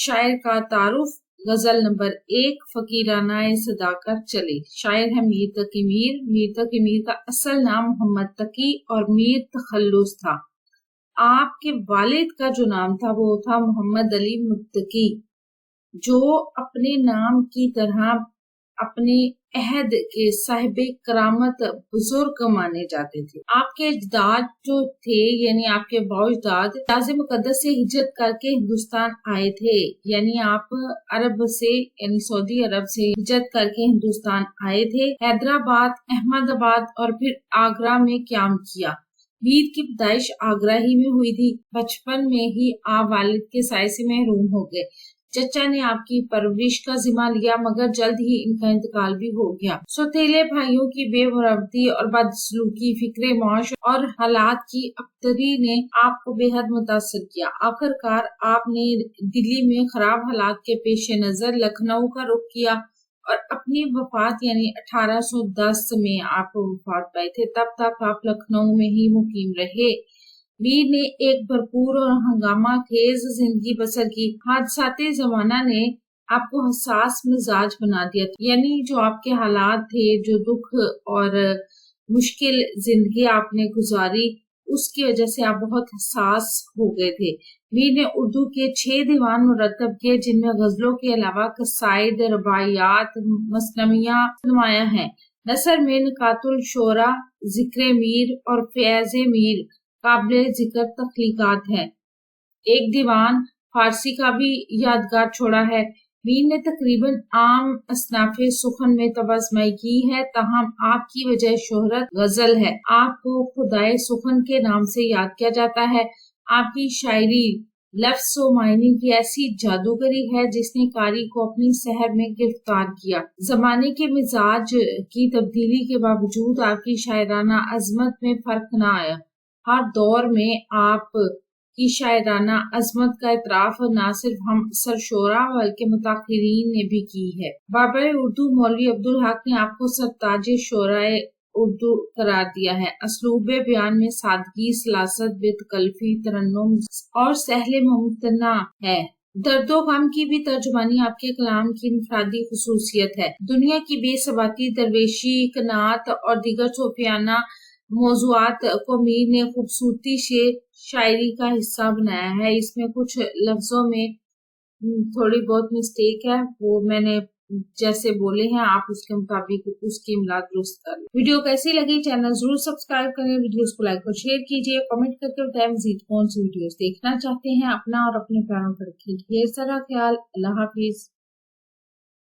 شاعر کا تعارف غزل نمبر 1 فقیرانہ صداقت چلے۔ شاعر ہے میر تقی میر۔ میر تقی میر کا اصل نام محمد تقی اور میر تخلص تھا۔ آپ کے والد کا جو نام تھا وہ تھا محمد علی متقی، جو اپنے نام کی طرح اپنے عہد کے صاحب کرامت بزرگ مانے جاتے تھے۔ آپ کے اجداد جو تھے یعنی آپ کے بااجداد حجاز مقدس سے ہجرت کر کے ہندوستان آئے تھے، یعنی آپ عرب سے یعنی سعودی عرب سے ہجرت کر کے ہندوستان آئے تھے۔ حیدرآباد، احمد آباد اور پھر آگرہ میں قیام کیا۔ میر کی پیدائش آگرہ ہی میں ہوئی تھی۔ بچپن میں ہی آپ والد کے سائے سے محروم ہو گئے۔ چچا نے آپ کی پرورش کا ذمہ لیا مگر جلد ہی ان کا انتقال بھی ہو گیا۔ سوتیلے بھائیوں کی بے برابری اور بدسلوکی، فکر معاش اور حالات کی ابتری نے آپ کو بے حد متاثر کیا۔ آخر کار آپ نے دلی میں خراب حالات کے پیش نظر لکھنؤ کا رخ کیا اور اپنی وفات یعنی 1810 میں آپ وفات پائے تھے۔ تب تک آپ لکھنؤ میں ہی مقیم رہے۔ میر نے ایک بھرپور اور ہنگامہ خیز زندگی بسر کی۔ حادثات زمانہ نے آپ کو حساس مزاج بنا دیا تھا، یعنی جو آپ کے حالات تھے، جو دکھ اور مشکل زندگی آپ نے گزاری، اس کی وجہ سے آپ بہت حساس ہو گئے تھے۔ میر نے اردو کے 6 دیوان مرتب کیے جن میں غزلوں کے علاوہ قصائد، رباعیات، مثنویاں نمایاں ہیں۔ نثر میں نکات الشعراء، ذکر میر اور فیض میر قابل ذکر تخلیقات ہیں۔ ایک دیوان فارسی کا بھی یادگار چھوڑا ہے۔ میر نے تقریباً عام اصناف سخن میں طبع‌آزمائی کی ہے، تاہم آپ کی وجہ شہرت غزل ہے۔ آپ کو خدائے سخن کے نام سے یاد کیا جاتا ہے۔ آپ کی شاعری لفظ و معنی کی ایسی جادوگری ہے جس نے قاری کو اپنی سحر میں گرفتار کیا۔ زمانے کے مزاج کی تبدیلی کے باوجود آپ کی شاعرانہ عظمت میں فرق نہ آیا۔ ہر دور میں آپ کی شاعرانہ عظمت کا اعتراف نہ صرف ہم عصر شعراء بلکہ متاخرین نے بھی کی ہے۔ بابا اردو مولوی عبدالحق نے آپ کو سرتاج شعراء اردو قرار دیا ہے۔ اسلوب بیان میں سادگی، سلاست، بے تکلفی، ترنم اور سہل ممتنع ہے۔ درد و غم کی بھی ترجمانی آپ کے کلام کی انفرادی خصوصیت ہے۔ دنیا کی بے ثباتی، درویشی، قناعت اور دیگر صوفیانہ موضوعات کو میر نے خوبصورتی سے شاعری کا حصہ بنایا ہے۔ اس میں کچھ لفظوں میں تھوڑی بہت مسٹیک ہے، وہ میں نے جیسے بولے ہیں آپ اس کے مطابق اس کی املا درست کر لیں۔ ویڈیو کیسی لگی چینل ضرور سبسکرائب کریں، ویڈیوز کو لائک اور شیئر کیجیے، کمنٹ کر کے بتائیں مزید کون سی ویڈیوز دیکھنا چاہتے ہیں۔ اپنا اور اپنے پیاروں پر رکھیے ڈھیر سارا خیال۔ اللہ حافظ۔